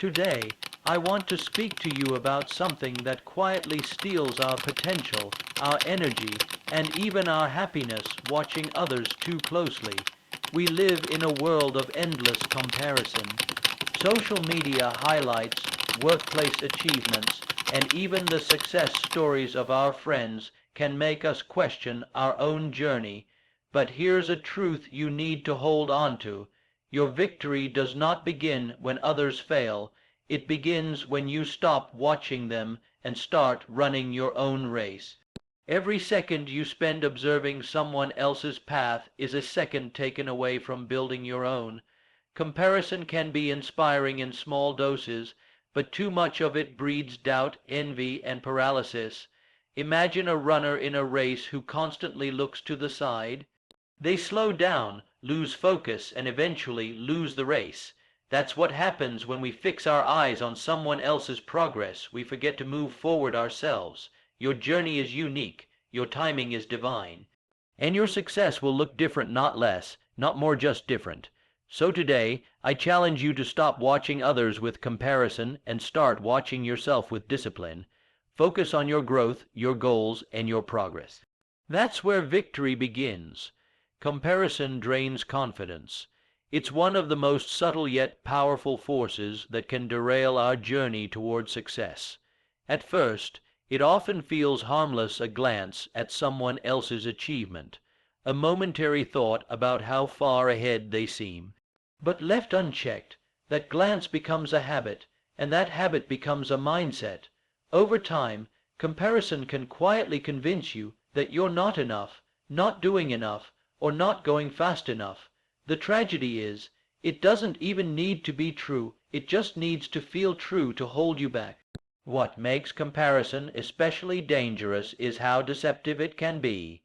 Today, I want to speak to you about something that quietly steals our potential, our energy, and even our happiness watching others too closely. We live in a world of endless comparison. Social media highlights, workplace achievements, and even the success stories of our friends can make us question our own journey. But here's a truth you need to hold on to. Your victory does not begin when others fail. It begins when you stop watching them and start running your own race. Every second you spend observing someone else's path is a second taken away from building your own. Comparison can be inspiring in small doses, but too much of it breeds doubt, envy, and paralysis. Imagine a runner in a race who constantly looks to the side. They slow down, lose focus, and eventually lose the race. That's what happens when we fix our eyes on someone else's progress. We forget to move forward ourselves. Your journey is unique. Your timing is divine. And your success will look different, not less, not more, just different. So today, I challenge you to stop watching others with comparison and start watching yourself with discipline. Focus on your growth, your goals, and your progress. That's where victory begins. Comparison drains confidence. It's one of the most subtle yet powerful forces that can derail our journey toward success. At first, it often feels harmless, a glance at someone else's achievement, a momentary thought about how far ahead they seem. But left unchecked, that glance becomes a habit, and that habit becomes a mindset. Over time, comparison can quietly convince you that you're not enough, not doing enough, or not going fast enough. The tragedy is, it doesn't even need to be true. It just needs to feel true to hold you back. What makes comparison especially dangerous is how deceptive it can be.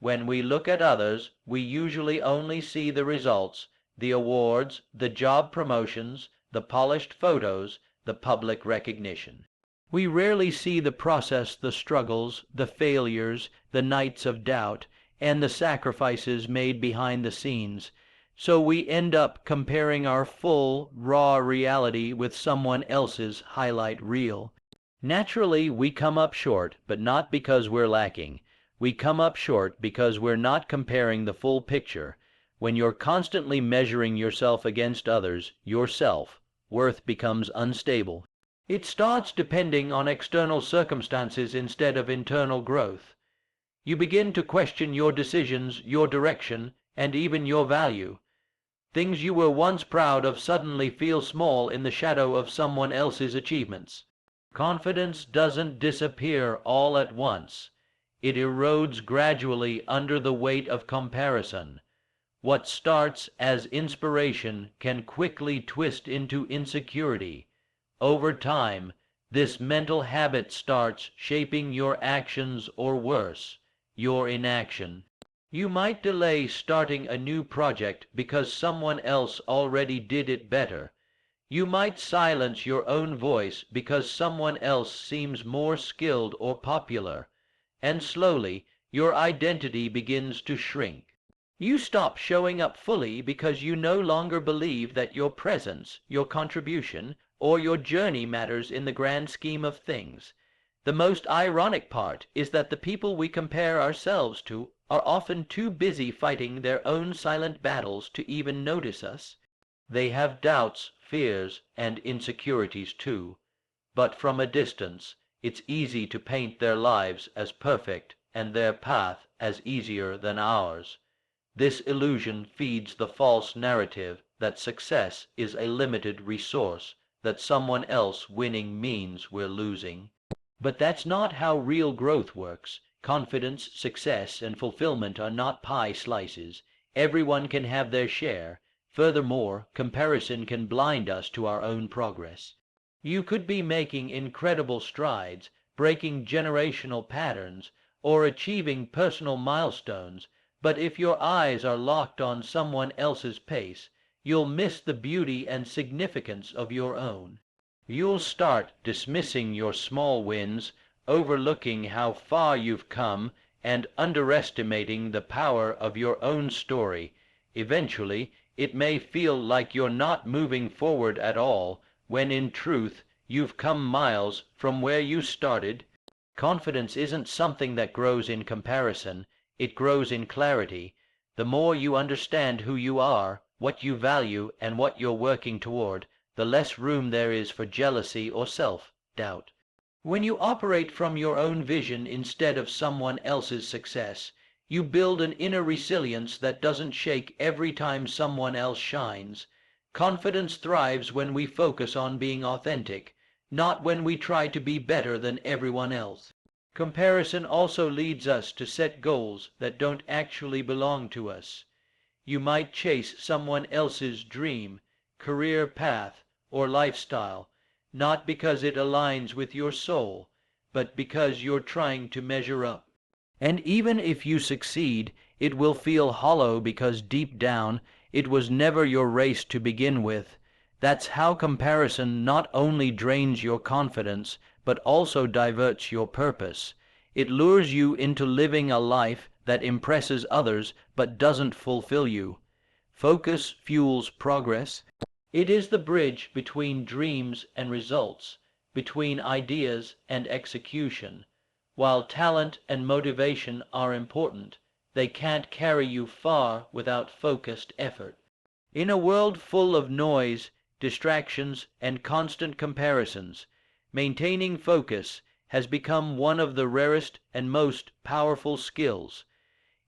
When we look at others, we usually only see the results, the awards, the job promotions, the polished photos, the public recognition. We rarely see the process, the struggles, the failures, the nights of doubt, and the sacrifices made behind the scenes. So we end up comparing our full, raw reality with someone else's highlight reel. Naturally, we come up short, but not because we're lacking. We come up short because we're not comparing the full picture. When you're constantly measuring yourself against others, your self-worth becomes unstable. It starts depending on external circumstances instead of internal growth. You begin to question your decisions, your direction, and even your value. Things you were once proud of suddenly feel small in the shadow of someone else's achievements. Confidence doesn't disappear all at once. It erodes gradually under the weight of comparison. What starts as inspiration can quickly twist into insecurity. Over time, this mental habit starts shaping your actions, or worse, your inaction. You might delay starting a new project because someone else already did it better. You might silence your own voice because someone else seems more skilled or popular. And slowly, your identity begins to shrink. You stop showing up fully because you no longer believe that your presence, your contribution, or your journey matters in the grand scheme of things. The most ironic part is that the people we compare ourselves to are often too busy fighting their own silent battles to even notice us. They have doubts, fears, and insecurities too. But from a distance, it's easy to paint their lives as perfect and their path as easier than ours. This illusion feeds the false narrative that success is a limited resource, that someone else winning means we're losing. But that's not how real growth works. Confidence, success, and fulfillment are not pie slices. Everyone can have their share. Furthermore, comparison can blind us to our own progress. You could be making incredible strides, breaking generational patterns, or achieving personal milestones, but if your eyes are locked on someone else's pace, you'll miss the beauty and significance of your own. You'll start dismissing your small wins, overlooking how far you've come, and underestimating the power of your own story. Eventually, it may feel like you're not moving forward at all, when in truth you've come miles from where you started. Confidence isn't something that grows in comparison, it grows in clarity. The more you understand who you are, what you value, and what you're working toward, the less room there is for jealousy or self-doubt. When you operate from your own vision instead of someone else's success, you build an inner resilience that doesn't shake every time someone else shines. Confidence thrives when we focus on being authentic, not when we try to be better than everyone else. Comparison also leads us to set goals that don't actually belong to us. You might chase someone else's dream, career path, or lifestyle, not because it aligns with your soul, but because you're trying to measure up. And even if you succeed, it will feel hollow because deep down, it was never your race to begin with. That's how comparison not only drains your confidence, but also diverts your purpose. It lures you into living a life that impresses others but doesn't fulfill you. Focus fuels progress. It is the bridge between dreams and results, between ideas and execution. While talent and motivation are important, they can't carry you far without focused effort. In a world full of noise, distractions, and constant comparisons, maintaining focus has become one of the rarest and most powerful skills.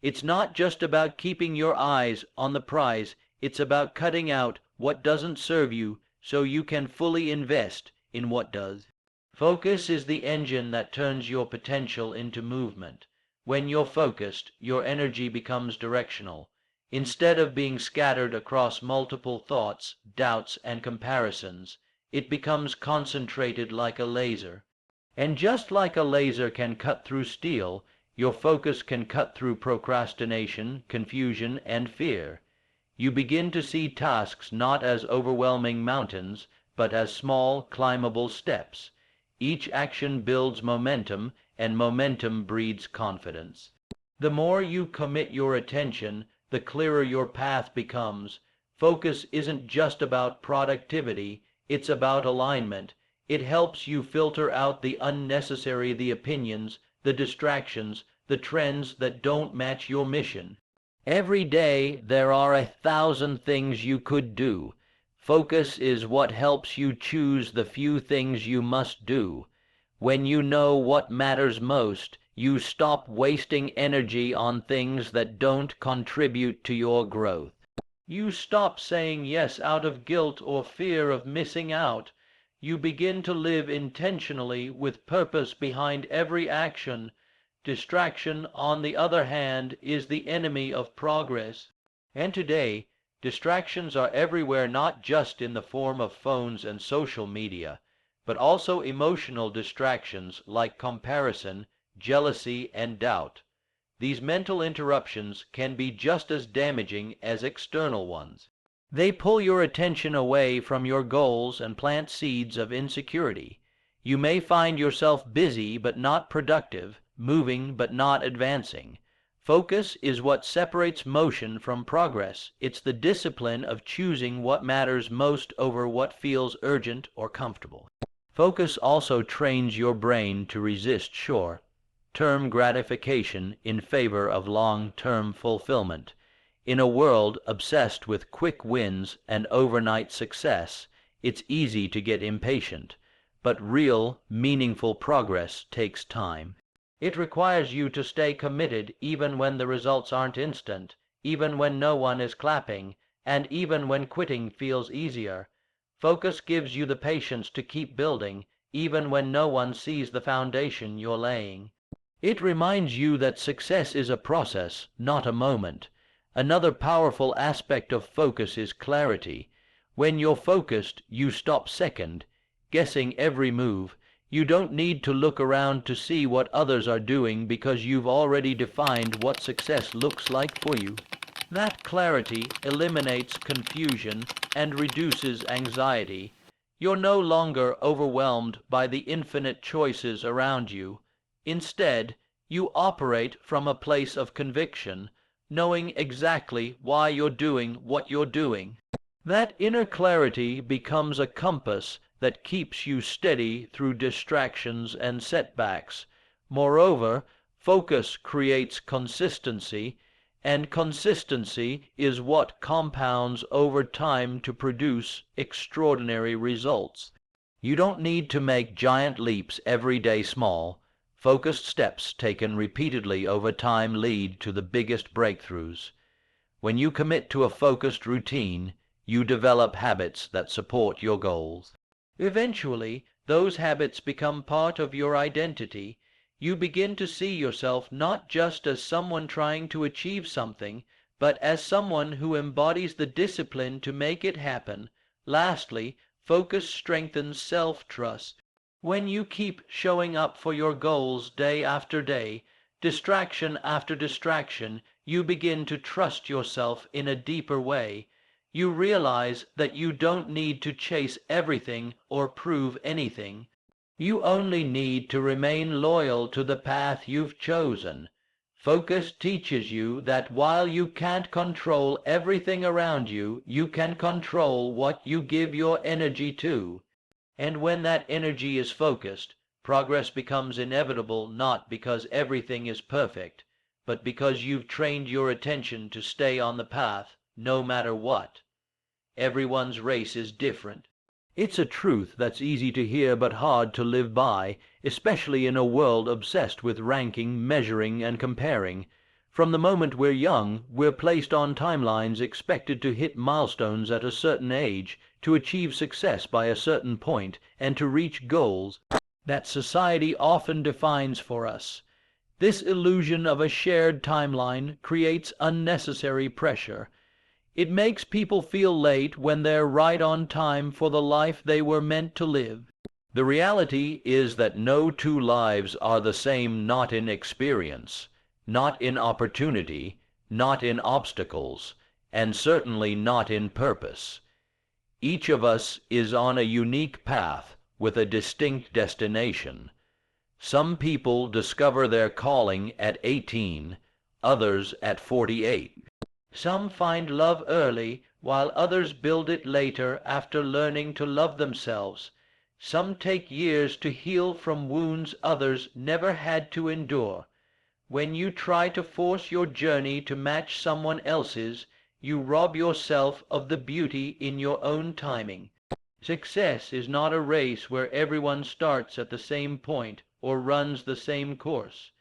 It's not just about keeping your eyes on the prize, it's about cutting out what doesn't serve you so you can fully invest in what does. Focus is the engine that turns your potential into movement. When you're focused, your energy becomes directional. Instead of being scattered across multiple thoughts, doubts, and comparisons, it becomes concentrated like a laser. And just like a laser can cut through steel, your focus can cut through procrastination, confusion, and fear. You begin to see tasks not as overwhelming mountains, but as small, climbable steps. Each action builds momentum, and momentum breeds confidence. The more you commit your attention, the clearer your path becomes. Focus isn't just about productivity, it's about alignment. It helps you filter out the unnecessary, the opinions, the distractions, the trends that don't match your mission. Every day there are 1,000 things you could do. Focus is what helps you choose the few things you must do. When you know what matters most, you stop wasting energy on things that don't contribute to your growth. You stop saying yes out of guilt or fear of missing out. You begin to live intentionally with purpose behind every action. Distraction, on the other hand, is the enemy of progress. And today, distractions are everywhere, not just in the form of phones and social media, but also emotional distractions like comparison, jealousy, and doubt. These mental interruptions can be just as damaging as external ones. They pull your attention away from your goals and plant seeds of insecurity. You may find yourself busy but not productive, moving but not advancing. Focus is what separates motion from progress. It's the discipline of choosing what matters most over what feels urgent or comfortable. Focus also trains your brain to resist short-term gratification in favor of long-term fulfillment. In a world obsessed with quick wins and overnight success, it's easy to get impatient, but real, meaningful progress takes time. It requires you to stay committed even when the results aren't instant, even when no one is clapping, and even when quitting feels easier. Focus gives you the patience to keep building, even when no one sees the foundation you're laying. It reminds you that success is a process, not a moment. Another powerful aspect of focus is clarity. When you're focused, you stop second, guessing every move. You don't need to look around to see what others are doing because you've already defined what success looks like for you. That clarity eliminates confusion and reduces anxiety. You're no longer overwhelmed by the infinite choices around you. Instead, you operate from a place of conviction, knowing exactly why you're doing what you're doing. That inner clarity becomes a compass that keeps you steady through distractions and setbacks. Moreover, focus creates consistency, and consistency is what compounds over time to produce extraordinary results. You don't need to make giant leaps every day small. Focused steps taken repeatedly over time lead to the biggest breakthroughs. When you commit to a focused routine, you develop habits that support your goals. Eventually, those habits become part of your identity. You begin to see yourself not just as someone trying to achieve something, but as someone who embodies the discipline to make it happen. Lastly, focus strengthens self-trust. When you keep showing up for your goals day after day, distraction after distraction, you begin to trust yourself in a deeper way. You realize that you don't need to chase everything or prove anything. You only need to remain loyal to the path you've chosen. Focus teaches you that while you can't control everything around you, you can control what you give your energy to. And when that energy is focused, progress becomes inevitable, not because everything is perfect, but because you've trained your attention to stay on the path, no matter what. Everyone's race is different. It's a truth that's easy to hear but hard to live by, especially in a world obsessed with ranking, measuring, and comparing. From the moment we're young, we're placed on timelines expected to hit milestones at a certain age, to achieve success by a certain point, and to reach goals that society often defines for us. This illusion of a shared timeline creates unnecessary pressure. It makes people feel late when they're right on time for the life they were meant to live. The reality is that no two lives are the same, not in experience, not in opportunity, not in obstacles, and certainly not in purpose. Each of us is on a unique path with a distinct destination. Some people discover their calling at 18, others at 48. Some find love early, while others build it later after learning to love themselves. Some take years to heal from wounds others never had to endure. When you try to force your journey to match someone else's, you rob yourself of the beauty in your own timing. Success is not a race where everyone starts at the same point or runs the same course.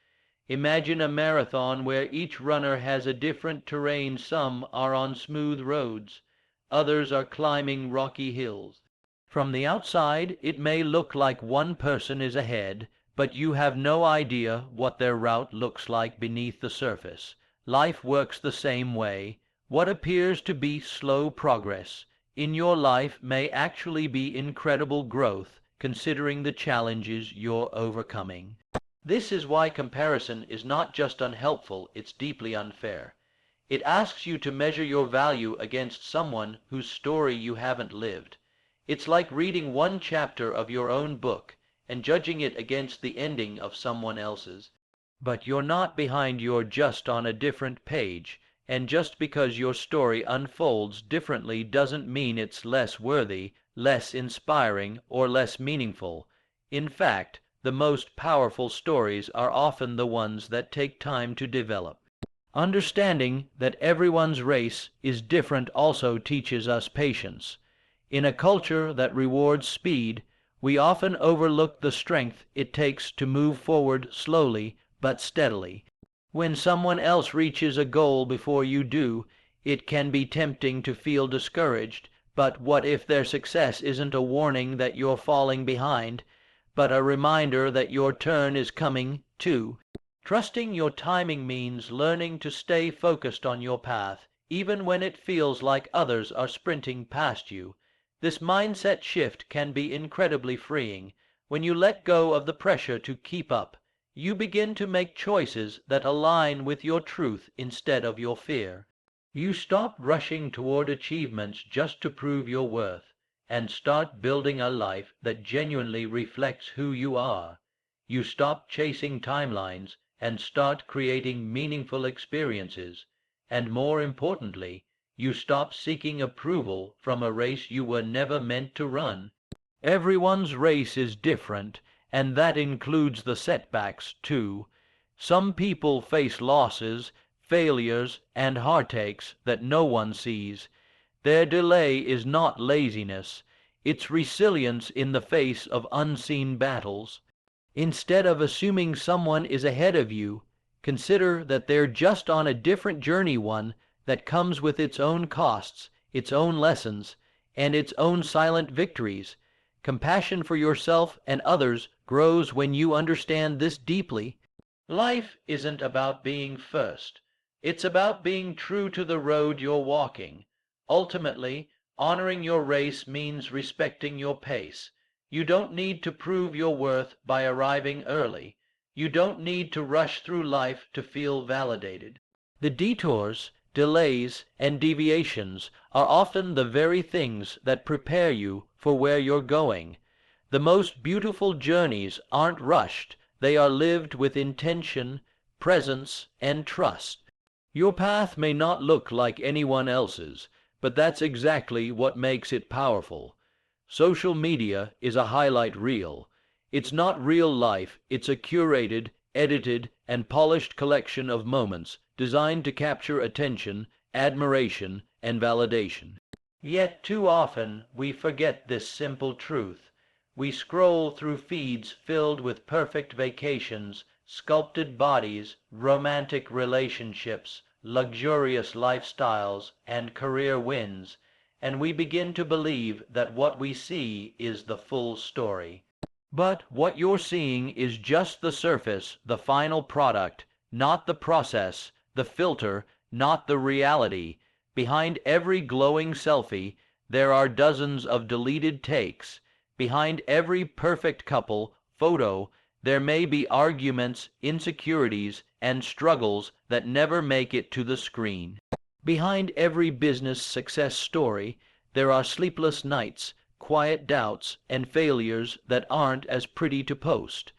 Imagine a marathon where each runner has a different terrain. Some are on smooth roads, others are climbing rocky hills. From the outside, it may look like one person is ahead, but you have no idea what their route looks like beneath the surface. Life works the same way. What appears to be slow progress in your life may actually be incredible growth, considering the challenges you're overcoming. This is why comparison is not just unhelpful, it's deeply unfair. It asks you to measure your value against someone whose story you haven't lived. It's like reading one chapter of your own book and judging it against the ending of someone else's. But you're not behind, you're just on a different page, and just because your story unfolds differently doesn't mean it's less worthy, less inspiring, or less meaningful. In fact, the most powerful stories are often the ones that take time to develop. Understanding that everyone's race is different also teaches us patience. In a culture that rewards speed, we often overlook the strength it takes to move forward slowly but steadily. When someone else reaches a goal before you do, it can be tempting to feel discouraged, but what if their success isn't a warning that you're falling behind, but a reminder that your turn is coming too? Trusting your timing means learning to stay focused on your path, even when it feels like others are sprinting past you. This mindset shift can be incredibly freeing. When you let go of the pressure to keep up, you begin to make choices that align with your truth instead of your fear. You stop rushing toward achievements just to prove your worth, and start building a life that genuinely reflects who you are. You stop chasing timelines and start creating meaningful experiences. And more importantly, you stop seeking approval from a race you were never meant to run. Everyone's race is different, and that includes the setbacks, too. Some people face losses, failures, and heartaches that no one sees. Their delay is not laziness, it's resilience in the face of unseen battles. Instead of assuming someone is ahead of you, consider that they're just on a different journey, one that comes with its own costs, its own lessons, and its own silent victories. Compassion for yourself and others grows when you understand this deeply. Life isn't about being first. It's about being true to the road you're walking. Ultimately, honoring your race means respecting your pace. You don't need to prove your worth by arriving early. You don't need to rush through life to feel validated. The detours, delays, and deviations are often the very things that prepare you for where you're going. The most beautiful journeys aren't rushed. They are lived with intention, presence, and trust. Your path may not look like anyone else's, but that's exactly what makes it powerful. Social media is a highlight reel. It's not real life, it's a curated, edited, and polished collection of moments designed to capture attention, admiration, and validation. Yet too often we forget this simple truth. We scroll through feeds filled with perfect vacations, sculpted bodies, romantic relationships, luxurious lifestyles, and career wins, and we begin to believe that what we see is the full story. But what you're seeing is just the surface, the final product, not the process, the filter, not the reality. Behind every glowing selfie, there are dozens of deleted takes. Behind every perfect couple photo, there may be arguments, insecurities, and struggles that never make it to the screen. Behind every business success story, there are sleepless nights, quiet doubts, and failures that aren't as pretty to post.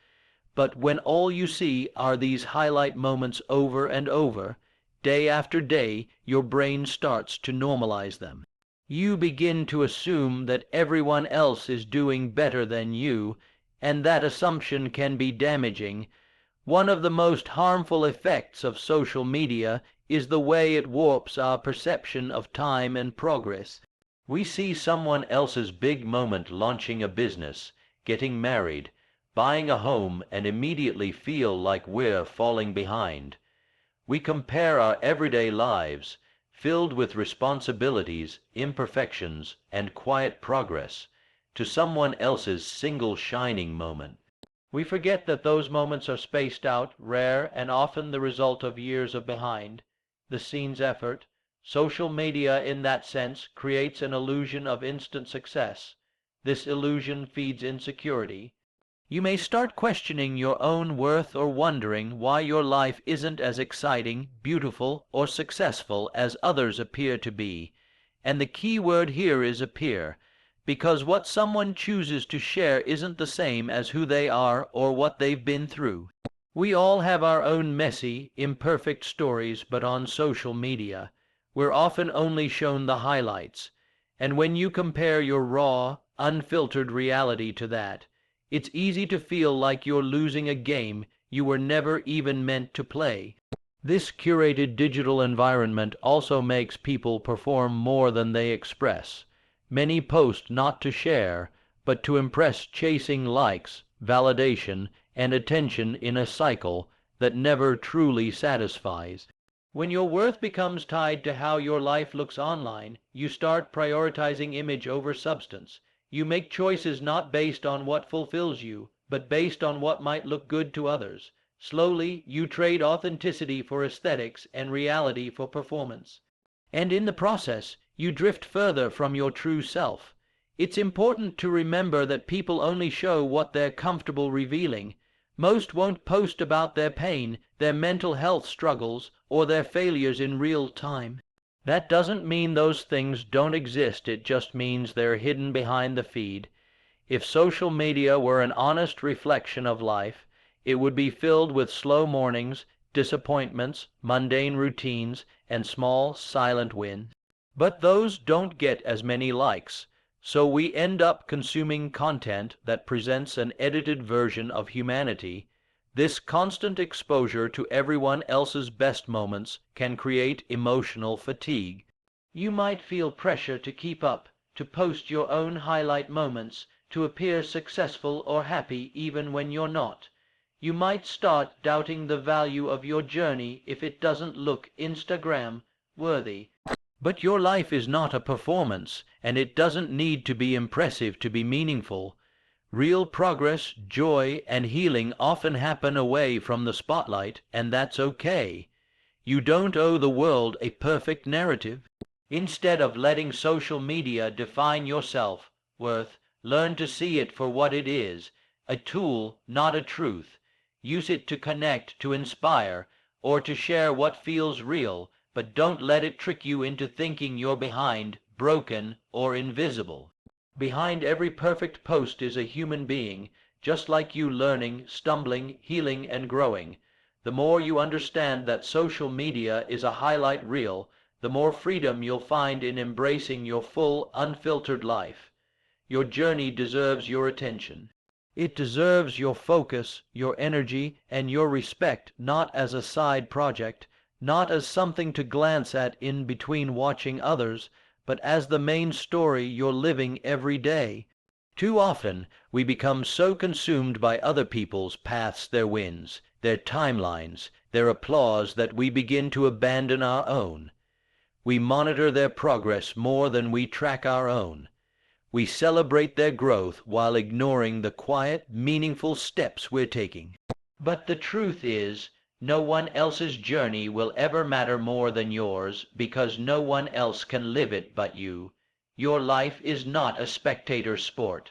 But when all you see are these highlight moments over and over, day after day, your brain starts to normalize them. You begin to assume that everyone else is doing better than you, and that assumption can be damaging. One of the most harmful effects of social media is the way it warps our perception of time and progress. We see someone else's big moment, launching a business, getting married, buying a home, and immediately feel like we're falling behind. We compare our everyday lives, filled with responsibilities, imperfections, and quiet progress, to someone else's single shining moment. We forget that those moments are spaced out, rare, and often the result of years of behind the scenes effort. Social media, in that sense, creates an illusion of instant success. This illusion feeds insecurity. You may start questioning your own worth or wondering why your life isn't as exciting, beautiful, or successful as others appear to be. And the key word here is appear, because what someone chooses to share isn't the same as who they are or what they've been through. We all have our own messy, imperfect stories, but on social media, we're often only shown the highlights. And when you compare your raw, unfiltered reality to that, it's easy to feel like you're losing a game you were never even meant to play. This curated digital environment also makes people perform more than they express. Many post not to share, but to impress, chasing likes, validation, and attention in a cycle that never truly satisfies. When your worth becomes tied to how your life looks online, you start prioritizing image over substance. You make choices not based on what fulfills you, but based on what might look good to others. Slowly, you trade authenticity for aesthetics and reality for performance. And in the process, you drift further from your true self. It's important to remember that people only show what they're comfortable revealing. Most won't post about their pain, their mental health struggles, or their failures in real time. That doesn't mean those things don't exist, it just means they're hidden behind the feed. If social media were an honest reflection of life, it would be filled with slow mornings, disappointments, mundane routines, and small, silent wins. But those don't get as many likes. So we end up consuming content that presents an edited version of humanity. This constant exposure to everyone else's best moments can create emotional fatigue. You might feel pressure to keep up, to post your own highlight moments, to appear successful or happy even when you're not. You might start doubting the value of your journey if it doesn't look Instagram worthy. But your life is not a performance, and it doesn't need to be impressive to be meaningful. Real progress, joy, and healing often happen away from the spotlight, and that's okay. You don't owe the world a perfect narrative. Instead of letting social media define your self-worth, learn to see it for what it is, a tool, not a truth. Use it to connect, to inspire, or to share what feels real, but don't let it trick you into thinking you're behind, broken, or invisible. Behind every perfect post is a human being, just like you, learning, stumbling, healing, and growing. The more you understand that social media is a highlight reel, the more freedom you'll find in embracing your full, unfiltered life. Your journey deserves your attention. It deserves your focus, your energy, and your respect, not as a side project, not as something to glance at in between watching others, but as the main story you're living every day. Too often, we become so consumed by other people's paths, their wins, their timelines, their applause, that we begin to abandon our own. We monitor their progress more than we track our own. We celebrate their growth while ignoring the quiet, meaningful steps we're taking. But the truth is, no one else's journey will ever matter more than yours, because no one else can live it but you. Your life is not a spectator sport.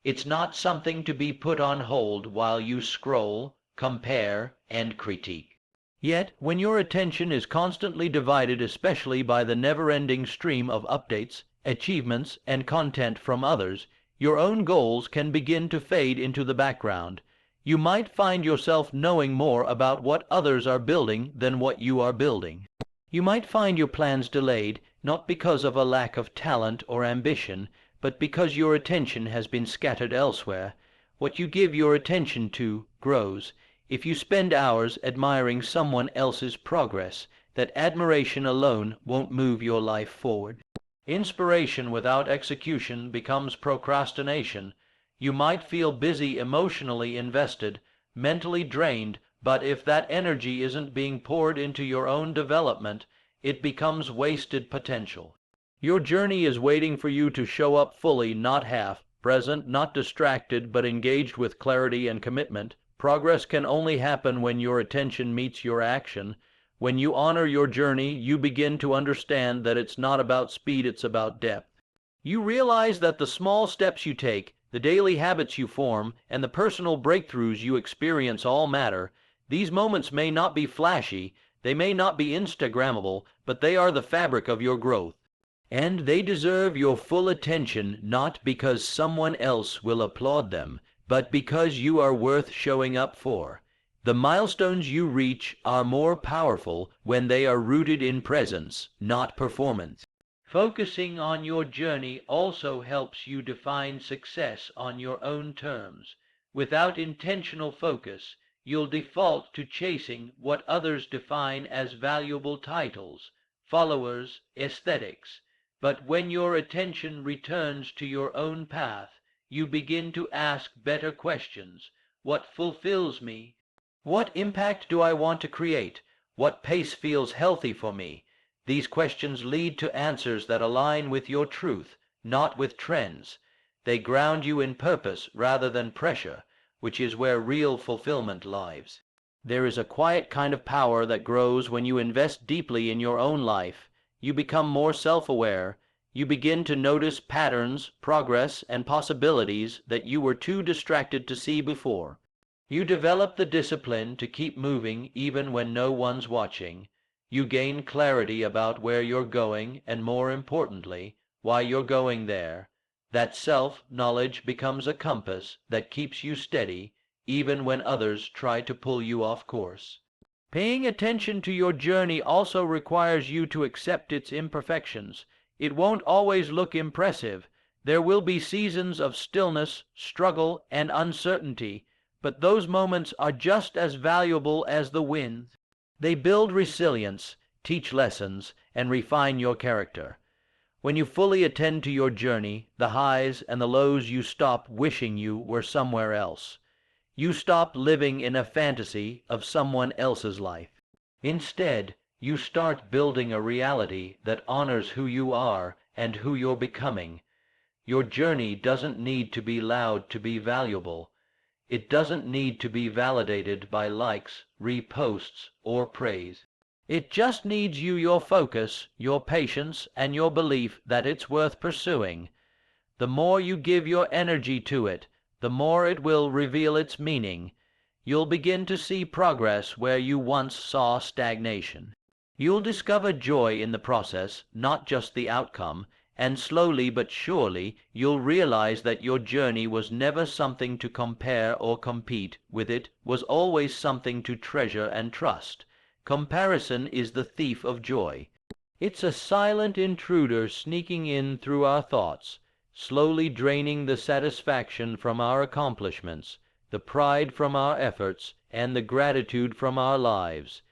It's not something to be put on hold while you scroll, compare, and critique. Yet, when your attention is constantly divided, especially by the never-ending stream of updates, achievements, and content from others, your own goals can begin to fade into the background. You might find yourself knowing more about what others are building than what you are building. You might find your plans delayed, not because of a lack of talent or ambition, but because your attention has been scattered elsewhere. What you give your attention to grows. If you spend hours admiring someone else's progress, that admiration alone won't move your life forward. Inspiration without execution becomes procrastination. You might feel busy, emotionally invested, mentally drained, but if that energy isn't being poured into your own development, it becomes wasted potential. Your journey is waiting for you to show up fully, not half, present, not distracted, but engaged with clarity and commitment. Progress can only happen when your attention meets your action. When you honor your journey, you begin to understand that it's not about speed, it's about depth. You realize that the small steps you take, the daily habits you form, and the personal breakthroughs you experience all matter. These moments may not be flashy, they may not be Instagrammable, but they are the fabric of your growth. And they deserve your full attention, not because someone else will applaud them, but because you are worth showing up for. The milestones you reach are more powerful when they are rooted in presence, not performance. Focusing on your journey also helps you define success on your own terms. Without intentional focus, you'll default to chasing what others define as valuable titles, followers, aesthetics. But when your attention returns to your own path, you begin to ask better questions. What fulfills me? What impact do I want to create? What pace feels healthy for me? These questions lead to answers that align with your truth, not with trends. They ground you in purpose rather than pressure, which is where real fulfillment lies. There is a quiet kind of power that grows when you invest deeply in your own life. You become more self-aware. You begin to notice patterns, progress, and possibilities that you were too distracted to see before. You develop the discipline to keep moving even when no one's watching. You gain clarity about where you're going, and more importantly, why you're going there. That self-knowledge becomes a compass that keeps you steady, even when others try to pull you off course. Paying attention to your journey also requires you to accept its imperfections. It won't always look impressive. There will be seasons of stillness, struggle, and uncertainty, but those moments are just as valuable as the wins. They build resilience, teach lessons, and refine your character. When you fully attend to your journey, the highs and the lows, you stop wishing you were somewhere else. You stop living in a fantasy of someone else's life. Instead, you start building a reality that honors who you are and who you're becoming. Your journey doesn't need to be loud to be valuable. It doesn't need to be validated by likes, reposts, or praise. It just needs you, your focus, your patience, and your belief that it's worth pursuing. The more you give your energy to it, the more it will reveal its meaning. You'll begin to see progress where you once saw stagnation. You'll discover joy in the process, not just the outcome, and slowly but surely you'll realize that your journey was never something to compare or compete with. It was always something to treasure and trust. Comparison is the thief of joy. It's a silent intruder sneaking in through our thoughts, slowly draining the satisfaction from our accomplishments, the pride from our efforts, and the gratitude from our lives.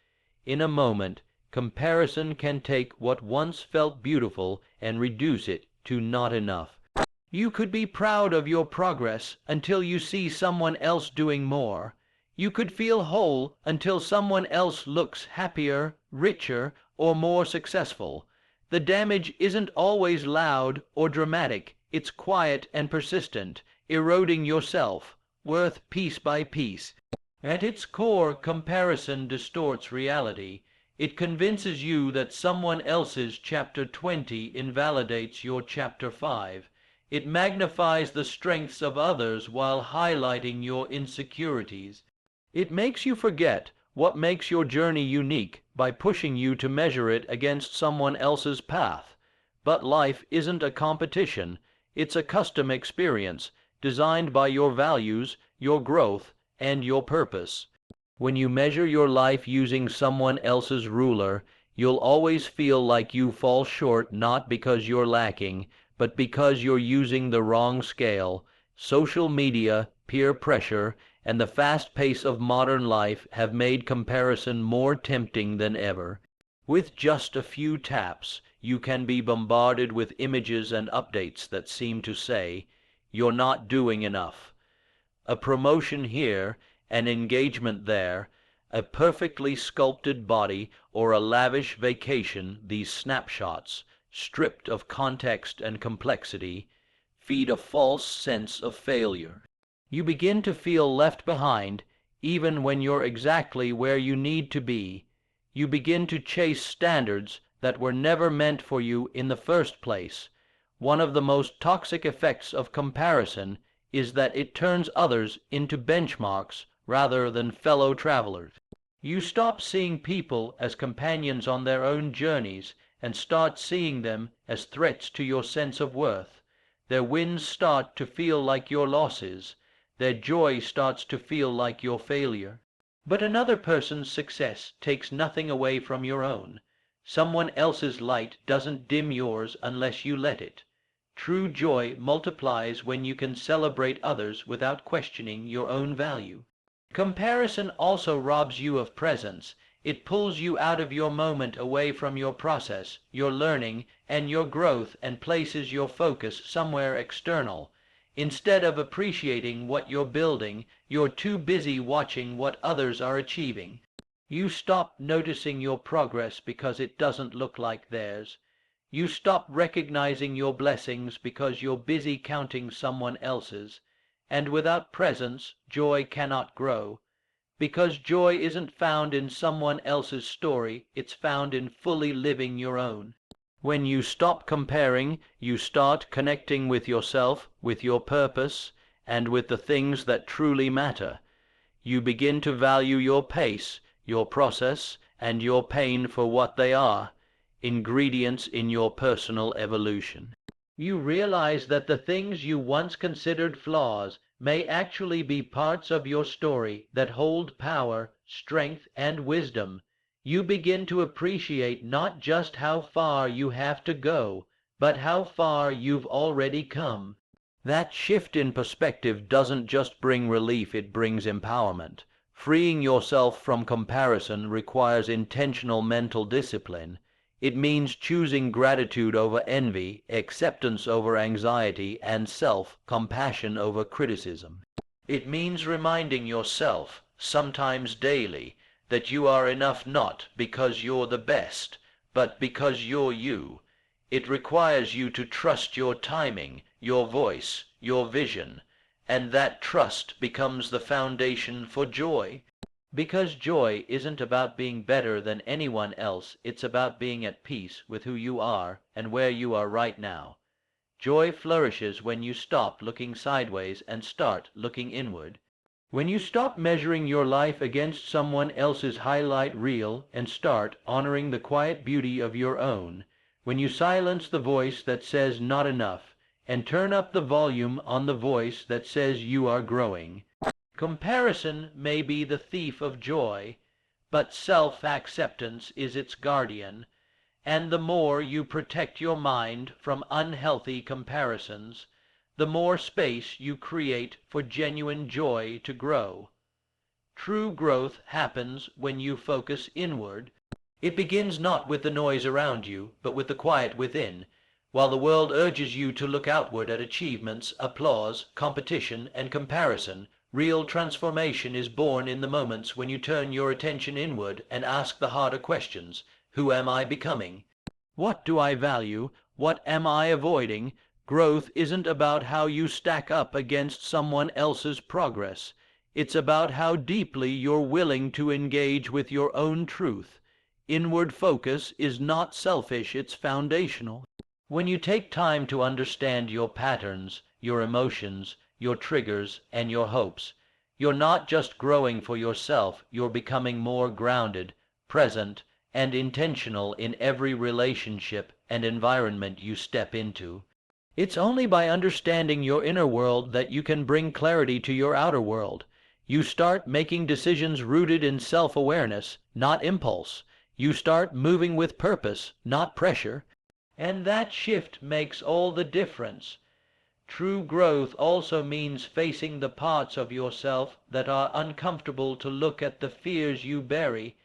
In a moment, comparison can take what once felt beautiful and reduce it to not enough. You could be proud of your progress until you see someone else doing more. You could feel whole until someone else looks happier, richer, or more successful. The damage isn't always loud or dramatic. It's quiet and persistent, eroding your self-worth piece by piece. At its core, comparison distorts reality. It convinces you that someone else's chapter 20 invalidates your chapter 5. It magnifies the strengths of others while highlighting your insecurities. It makes you forget what makes your journey unique by pushing you to measure it against someone else's path. But life isn't a competition. It's a custom experience designed by your values, your growth, and your purpose. When you measure your life using someone else's ruler, you'll always feel like you fall short, not because you're lacking, but because you're using the wrong scale. Social media, peer pressure, and the fast pace of modern life have made comparison more tempting than ever. With just a few taps, you can be bombarded with images and updates that seem to say, "You're not doing enough." A promotion here, an engagement there, a perfectly sculpted body, or a lavish vacation. These snapshots, stripped of context and complexity, feed a false sense of failure. You begin to feel left behind, even when you're exactly where you need to be. You begin to chase standards that were never meant for you in the first place. One of the most toxic effects of comparison is that it turns others into benchmarks rather than fellow travelers. You stop seeing people as companions on their own journeys and start seeing them as threats to your sense of worth. Their wins start to feel like your losses. Their joy starts to feel like your failure. But another person's success takes nothing away from your own. Someone else's light doesn't dim yours unless you let it. True joy multiplies when you can celebrate others without questioning your own value. Comparison also robs you of presence. It pulls you out of your moment, away from your process, your learning, and your growth, and places your focus somewhere external. Instead of appreciating what you're building, you're too busy watching what others are achieving. You stop noticing your progress because it doesn't look like theirs. You stop recognizing your blessings because you're busy counting someone else's. And without presence, joy cannot grow. Because joy isn't found in someone else's story, it's found in fully living your own. When you stop comparing, you start connecting with yourself, with your purpose, and with the things that truly matter. You begin to value your pace, your process, and your pain for what they are, ingredients in your personal evolution. You realize that the things you once considered flaws may actually be parts of your story that hold power, strength, and wisdom. You begin to appreciate not just how far you have to go, but how far you've already come. That shift in perspective doesn't just bring relief, it brings empowerment. Freeing yourself from comparison requires intentional mental discipline. It means choosing gratitude over envy, acceptance over anxiety, and self-compassion over criticism. It means reminding yourself, sometimes daily, that you are enough not because you're the best, but because you're you. It requires you to trust your timing, your voice, your vision, and that trust becomes the foundation for joy. Because joy isn't about being better than anyone else, it's about being at peace with who you are and where you are right now. Joy flourishes when you stop looking sideways and start looking inward. When you stop measuring your life against someone else's highlight reel and start honoring the quiet beauty of your own. When you silence the voice that says not enough and turn up the volume on the voice that says you are growing. Comparison may be the thief of joy, but self-acceptance is its guardian, and the more you protect your mind from unhealthy comparisons, the more space you create for genuine joy to grow. True growth happens when you focus inward. It begins not with the noise around you, but with the quiet within. While the world urges you to look outward at achievements, applause, competition, and comparison, real transformation is born in the moments when you turn your attention inward and ask the harder questions. Who am I becoming? What do I value? What am I avoiding? Growth isn't about how you stack up against someone else's progress. It's about how deeply you're willing to engage with your own truth. Inward focus is not selfish, it's foundational. When you take time to understand your patterns, your emotions, your triggers, and your hopes, you're not just growing for yourself, you're becoming more grounded, present, and intentional in every relationship and environment you step into. It's only by understanding your inner world that you can bring clarity to your outer world. You start making decisions rooted in self-awareness, not impulse. You start moving with purpose, not pressure. And that shift makes all the difference. True growth also means facing the parts of yourself that are uncomfortable to look at, the fears you bury,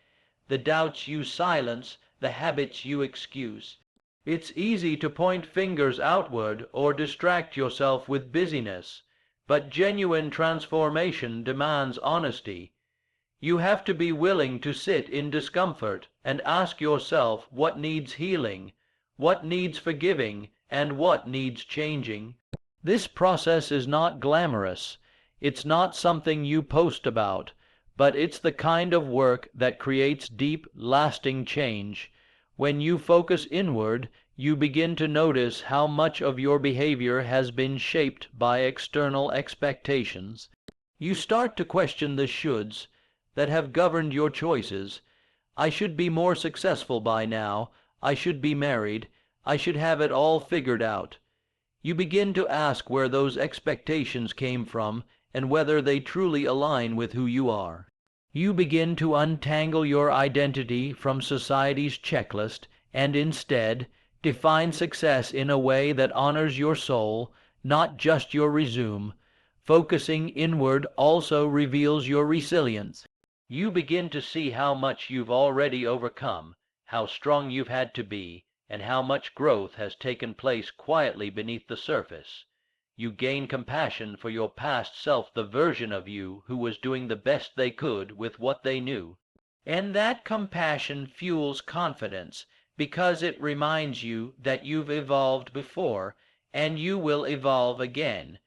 the doubts you silence, the habits you excuse. It's easy to point fingers outward or distract yourself with busyness, but genuine transformation demands honesty. You have to be willing to sit in discomfort and ask yourself what needs healing, what needs forgiving, and what needs changing. This process is not glamorous. It's not something you post about, but it's the kind of work that creates deep, lasting change. When you focus inward, you begin to notice how much of your behavior has been shaped by external expectations. You start to question the shoulds that have governed your choices. I should be more successful by now. I should be married. I should have it all figured out. You begin to ask where those expectations came from and whether they truly align with who you are. You begin to untangle your identity from society's checklist and instead define success in a way that honors your soul, not just your resume. Focusing inward also reveals your resilience. You begin to see how much you've already overcome, how strong you've had to be, and how much growth has taken place quietly beneath the surface. You gain compassion for your past self, the version of you who was doing the best they could with what they knew. And that compassion fuels confidence because it reminds you that you've evolved before and you will evolve again.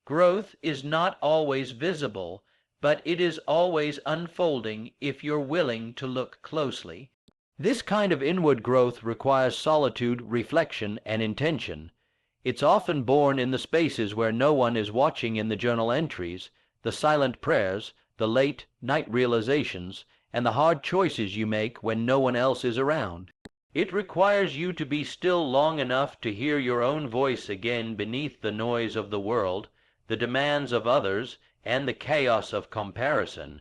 Growth is not always visible, but it is always unfolding if you're willing to look closely. This kind of inward growth requires solitude, reflection, and intention. It's often born in the spaces where no one is watching, in the journal entries, the silent prayers, the late night realizations, and the hard choices you make when no one else is around. It requires you to be still long enough to hear your own voice again beneath the noise of the world, the demands of others, and the chaos of comparison.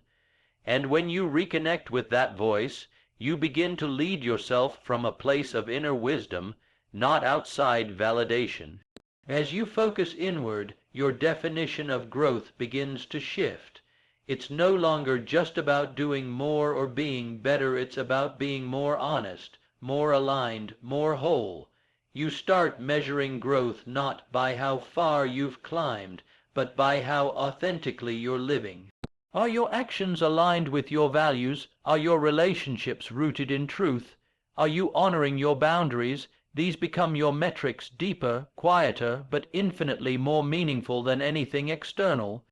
And when you reconnect with that voice, you begin to lead yourself from a place of inner wisdom, not outside validation. As you focus inward, your definition of growth begins to shift. It's no longer just about doing more or being better, it's about being more honest, more aligned, more whole. You start measuring growth not by how far you've climbed, but by how authentically you're living. Are your actions aligned with your values? Are your relationships rooted in truth? Are you honoring your boundaries? These become your metrics, deeper, quieter, but infinitely more meaningful than anything external.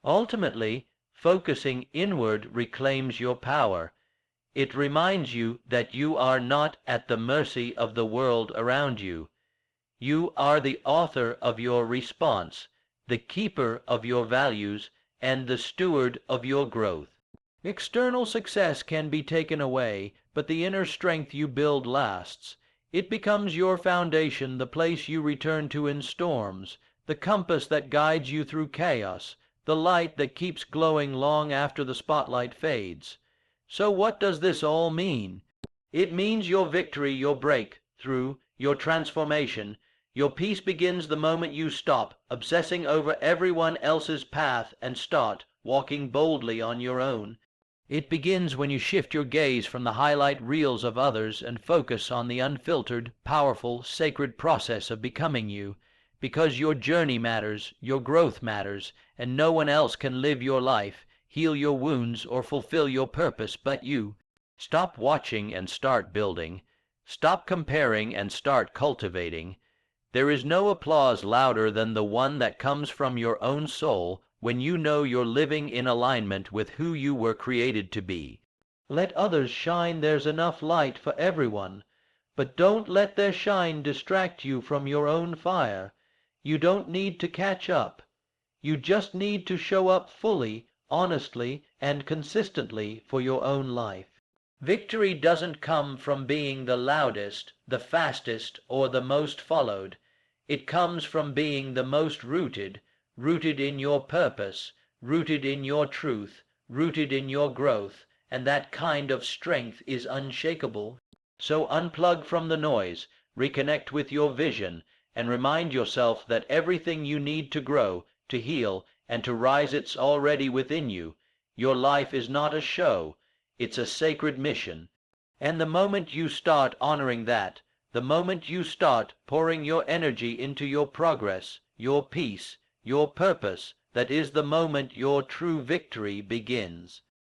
Ultimately, focusing inward reclaims your power. It reminds you that you are not at the mercy of the world around you. You are the author of your response, the keeper of your values, and the steward of your growth. External success can be taken away, but the inner strength you build lasts. It becomes your foundation, the place you return to in storms, the compass that guides you through chaos, the light that keeps glowing long after the spotlight fades. So what does this all mean? It means your victory, your breakthrough, your transformation. Your peace begins the moment you stop obsessing over everyone else's path and start walking boldly on your own. It begins when you shift your gaze from the highlight reels of others and focus on the unfiltered, powerful, sacred process of becoming you. Because your journey matters, your growth matters, and no one else can live your life, heal your wounds, or fulfill your purpose but you. Stop watching and start building. Stop comparing and start cultivating. There is no applause louder than the one that comes from your own soul when you know you're living in alignment with who you were created to be. Let others shine, there's enough light for everyone, but don't let their shine distract you from your own fire. You don't need to catch up. You just need to show up fully, honestly, and consistently for your own life. Victory doesn't come from being the loudest, the fastest, or the most followed. It comes from being the most rooted, rooted in your purpose, rooted in your truth, rooted in your growth, and that kind of strength is unshakable. So unplug from the noise, reconnect with your vision, and remind yourself that everything you need to grow, to heal, and to rise it's already within you. Your life is not a show, it's a sacred mission. And the moment you start honoring that, the moment you start pouring your energy into your progress, your peace, your purpose, that is the moment your true victory begins.